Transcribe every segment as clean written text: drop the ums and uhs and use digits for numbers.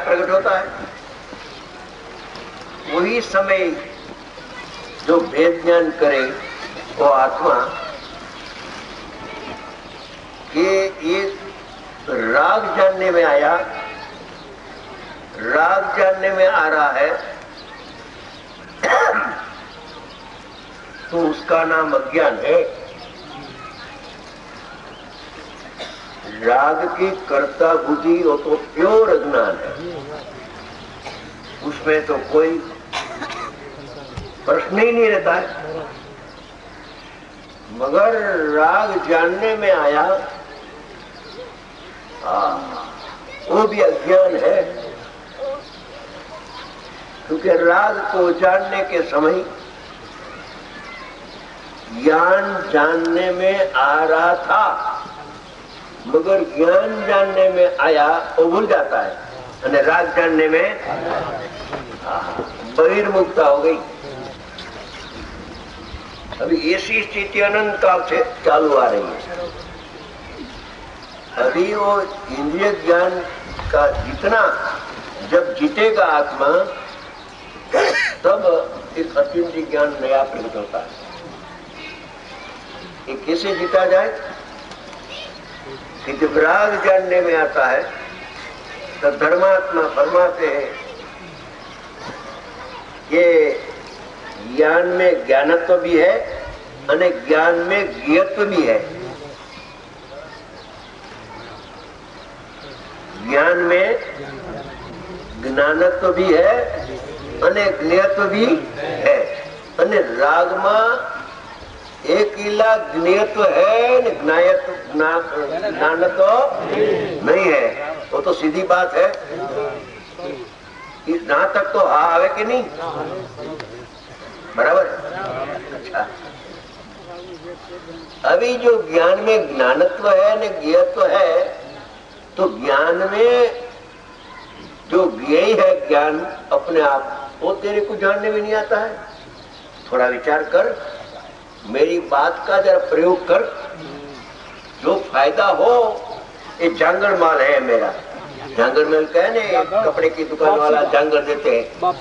राग प्रकट होता है। वही समय जो भेद ज्ञान करे वो आत्मा कि ये राग जानने में आया, राग जानने में आ रहा है, तो उसका नाम अज्ञान है। राग की कर्ता बुद्धि वो तो प्योर अज्ञान है, उसमें तो कोई प्रश्न ही नहीं रहता है। मगर राग जानने में आया, वो भी अज्ञान है, क्योंकि राग को जानने के समय ज्ञान जानने में आ रहा था, मगर ज्ञान जानने में आया वो भूल जाता है, और राग जानने में बहिर्मुखता हो गई। अभी ऐसी स्थिति अनंत काल से चालू आ रही है। अभी वो इंद्रिय ज्ञान का जितना जब जीतेगा आत्मा, तब एक अतीन्द्रिय ज्ञान नया प्रकट होता है। ये कैसे जीता जाए कि जब राग जानने में आता है तो धर्मात्मा फरमाते हैं कि ज्ञान में ज्ञानत्व भी है और ज्ञान में ज्ञेयत्व भी है। ज्ञान में ज्ञानत्व भी है और ज्ञेयत्व भी है। और राग में एक इला ज्ञेयत्व है, ज्ञानत्व नहीं है। वो तो सीधी बात है। जहां तक तो हाँ आवे कि नहीं, बराबर। अच्छा, अभी जो ज्ञान में ज्ञानत्व है न ज्ञेयत्व है, तो ज्ञान में जो ज्ञेय है ज्ञान अपने आप, वो तेरे को जानने में नहीं आता है। थोड़ा विचार कर, मेरी बात का जरा प्रयोग कर, जो फायदा हो। ये जांगड़ माल है मेरा, जांगड़ माल का है ना, कपड़े की दुकान वाला जांगड़ देते हैं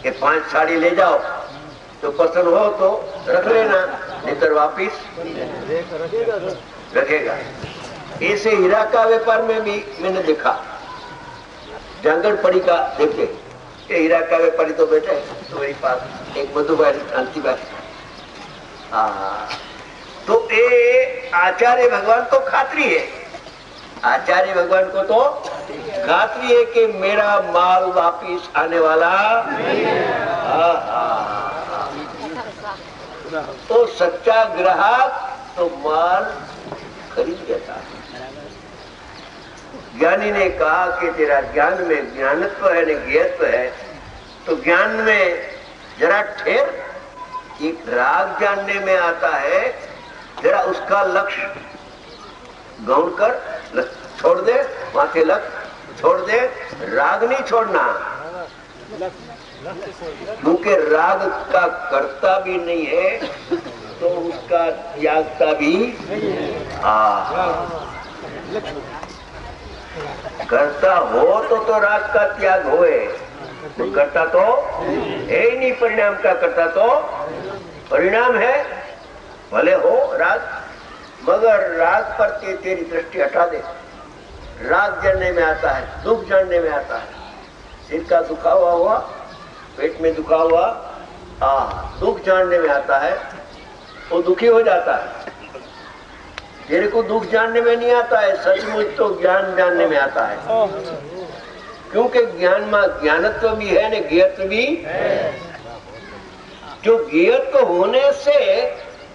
कि 5 साड़ी ले जाओ, तो पसंद हो तो रख लेना, नहीं तो वापिस रखेगा। ऐसे हीरा का व्यापार में भी मैंने देखा, जांगड़ पड़ी का देखे, ये हीरा का व्यापारी तो बैठे तो मेरे पास एक मधुबाई शांति बात। तो ये आचार्य भगवान तो खात्री है, आचार्य भगवान को तो खात्री है कि मेरा माल वापिस आने वाला। तो सच्चा ग्राहक तो माल खरीद लेता है। ज्ञानी ने कहा कि तेरा ज्ञान में ज्ञानत्व है न ज्ञेयत्व है, तो ज्ञान में जरा ठहर। एक राग जानने में आता है, जरा उसका लक्ष्य गौण कर, छोड़ दे, माथे लक्ष्य छोड़ दे। राग नहीं छोड़ना, क्योंकि राग का कर्ता भी नहीं है, तो उसका त्यागता भी करता हो तो राग का त्याग होए, तो करता तो है ही नहीं। परिणाम का करता तो परिणाम है, भले हो राग, मगर राग पर तेरी दृष्टि हटा दे। राग जानने में आता है, दुख जानने में आता है। सिर का दुखा हुआ, पेट में दुखा हुआ, दुख जानने में आता है, वो दुखी हो जाता है। तेरे को दुख जानने में नहीं आता है, सचमुच तो ज्ञान जानने में आता है, क्योंकि ज्ञान में ज्ञानत्व भी है न ज्ञेयत्व भी। जो ज्ञेयत्व होने से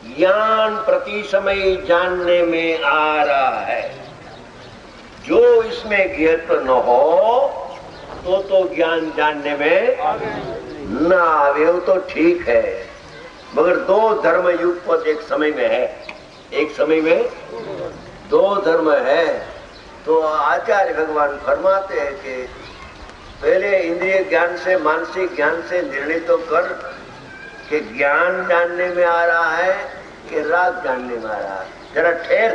ज्ञान प्रति समय जानने में आ रहा है। जो इसमें ज्ञेयत्व न हो तो ज्ञान जानने में न आवे, वो तो ठीक है। मगर दो धर्म युगपत एक समय में है, एक समय में दो धर्म है। तो आचार्य भगवान फरमाते हैं कि पहले इंद्रिय ज्ञान से, मानसिक ज्ञान से निर्णय तो कर कि ज्ञान जानने में आ रहा है कि राग जानने में आ रहा है। जरा ठहर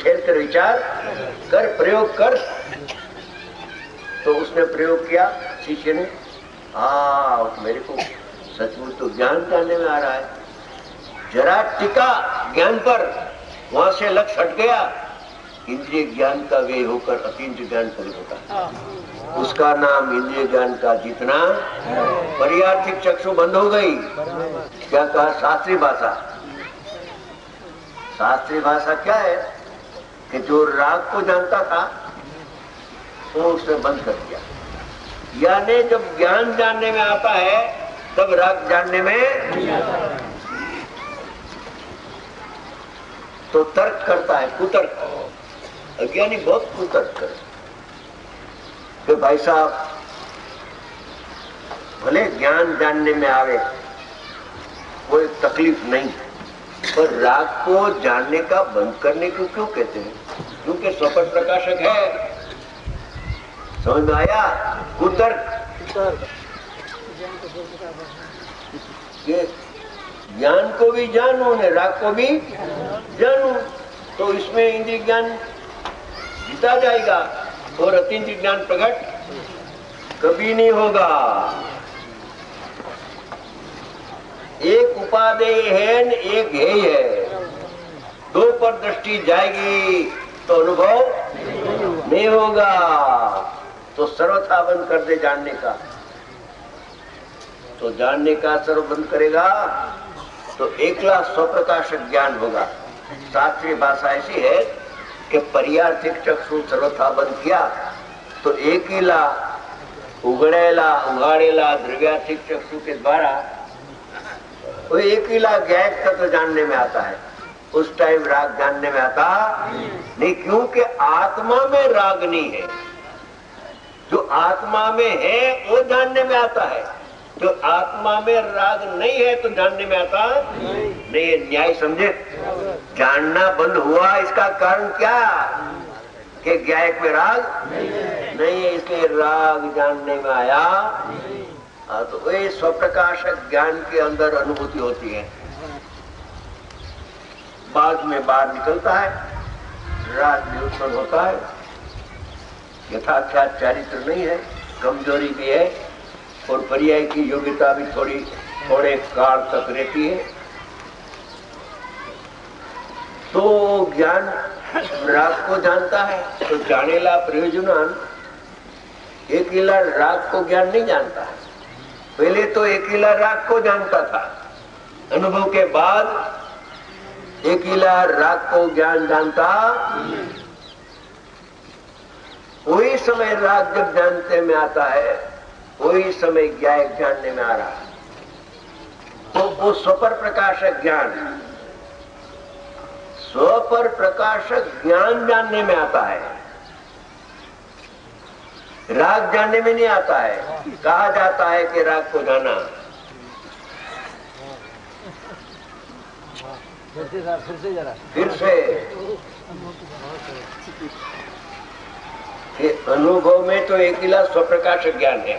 कर विचार कर, प्रयोग कर। तो उसने प्रयोग किया शिष्य ने, मेरे को सचमुच तो ज्ञान जानने में आ रहा है। जरा टिका ज्ञान पर, वहां से लक्ष्य हट गया, इंद्रिय ज्ञान का व्यय होकर अतीन्द्रिय ज्ञान प्रकट होता है। उसका नाम इंद्रिय ज्ञान का जितना पर्यार्थिक चक्षु बंद हो गई। क्या कहा? शास्त्रीय भाषा। शास्त्रीय भाषा क्या है कि जो राग को जानता था वो उसने बंद कर दिया। यानी जब ज्ञान जानने में आता है तब राग जानने में नहीं आता। तो तर्क करता है, कुतर्क। अज्ञानी बहुत कुतर्क करे कि भाई साहब भले ज्ञान जानने में आवे कोई तकलीफ नहीं, पर राग को जानने का बंद करने को क्यों कहते हैं? क्योंकि स्वपट प्रकाशक है। समझ में आया? कुतर्क। ज्ञान को भी जानू ने राग को भी जानू, तो इसमें इंद्रिय ज्ञान जीता जाएगा और अतीन्द्रिय ज्ञान प्रकट कभी नहीं होगा। एक उपादेय है न एक हेय है, दो पर दृष्टि जाएगी तो अनुभव नहीं होगा। तो सर्वथा बंद कर दे जानने का, तो जानने का सर्व बंद करेगा तो एकला स्वप्रकाशक ज्ञान होगा। शास्त्रीय भाषा ऐसी है कि पर्यार्थिक चक्षु सर्वथा बंद किया तो एकीला उगड़ेला उगाड़ेला द्रव्यार्थिक चक्षु के द्वारा वो एकीला ज्ञायक तत्व जानने में आता है। उस टाइम राग जानने में आता नहीं, क्योंकि आत्मा में राग नहीं है। जो आत्मा में है वो जानने में आता है, जो आत्मा में राग नहीं है तो जानने में आता नहीं है। न्याय समझे? जानना बंद हुआ, इसका कारण क्या? कि ज्ञायक में राग नहीं है, इसलिए राग जानने में आया। तो वे स्वप्रकाशक ज्ञान के अंदर अनुभूति होती है, बाद में बाहर निकलता है, राग भी उत्पन्न होता है। यथाख्यात चारित्र नहीं है, कमजोरी भी है और पर्याय की योग्यता भी थोड़े काल तक रहती है। तो ज्ञान राग को जानता है तो जानेला प्रयोजनान एकीला राग को ज्ञान नहीं जानता है। पहले तो एकीला राग को जानता था, अनुभव के बाद एकीला राग को ज्ञान जानता। वही समय राग जब जानते में आता है वही समय ज्ञायक जानने में आ रहा है। तो वो स्वपर प्रकाशक ज्ञान, स्वपर प्रकाशक ज्ञान जानने में आता है, राग जानने में नहीं आता है। कहा जाता है कि राग को जाना। फिर से कि अनुभव में तो एकीला स्वप्रकाशक ज्ञान है।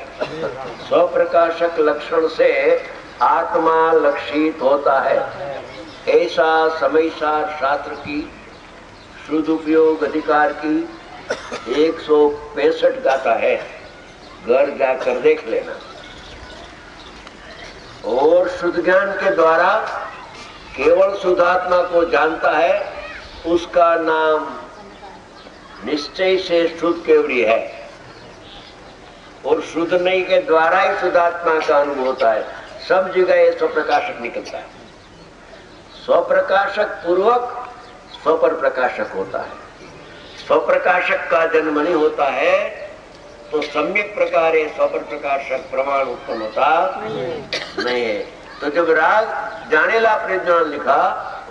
स्वप्रकाशक लक्षण से आत्मा लक्षित होता है, ऐसा समयसार शास्त्र की शुद्ध उपयोग अधिकार की 165 गाथा है, घर जाकर देख लेना। और शुद्ध ज्ञान के द्वारा केवल शुद्धात्मा को जानता है, उसका नाम निश्चय से शुद्ध केवड़ी है। और शुद्ध नहीं के द्वारा ही शुद्धात्मा का अनुभव होता है। सब जगह ये स्वप्रकाशक निकलता है। स्वप्रकाशक पूर्वक स्वपर प्रकाशक होता है। स्वप्रकाशक का जन्म नहीं होता है तो सम्यक प्रकार स्वपर प्रकाशक प्रमाण उत्पन्न होता नहीं है। तो जब राग जानेला प्रयोजन लिखा,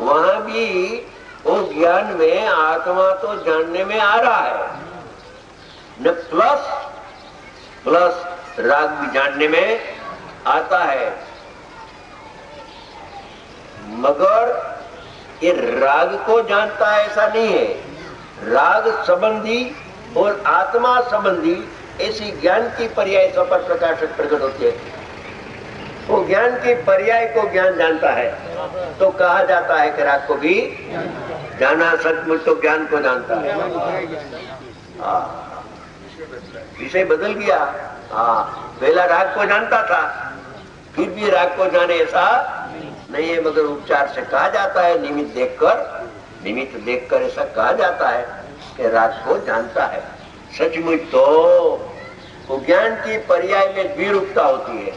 वहां भी वो ज्ञान में आत्मा तो जानने में आ रहा है न, प्लस राग भी जानने में आता है। मगर ये राग को जानता है ऐसा नहीं है। राग संबंधी और आत्मा संबंधी ऐसी ज्ञान की पर्याय स्वपर प्रकाशक प्रकट होती है। वो ज्ञान की पर्याय को ज्ञान जानता है तो कहा जाता है कि राग को भी जाना। सचमुच तो ज्ञान को जानता है। विषय बदल गया। हाँ, पहला राग को जानता था, फिर भी राग को जाने ऐसा नहीं है, मगर उपचार से कहा जाता है, निमित्त देखकर ऐसा कहा जाता है कि राग को जानता है। सचमुच तो ज्ञान की पर्याय में द्विरूपता होती है।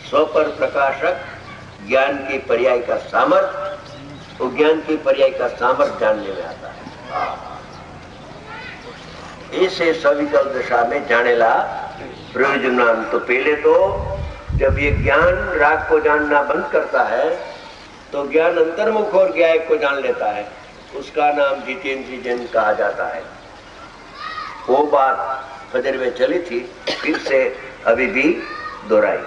स्वपर प्रकाशक ज्ञान की पर्याय का सामर्थ्य, तो ज्ञान की पर्याय का सामर्थ्य जानने में आता है। ऐसे सविकल्प दशा में जानेला प्रयोजन नाम। तो पहले तो जब ये ज्ञान राग को जानना बंद करता है तो ज्ञान अंतर्मुख और ज्ञायक को जान लेता है, उसका नाम जितेंद्रिय जन कहा जाता है। वो बात फजर में चली थी, फिर से अभी भी दोहराई।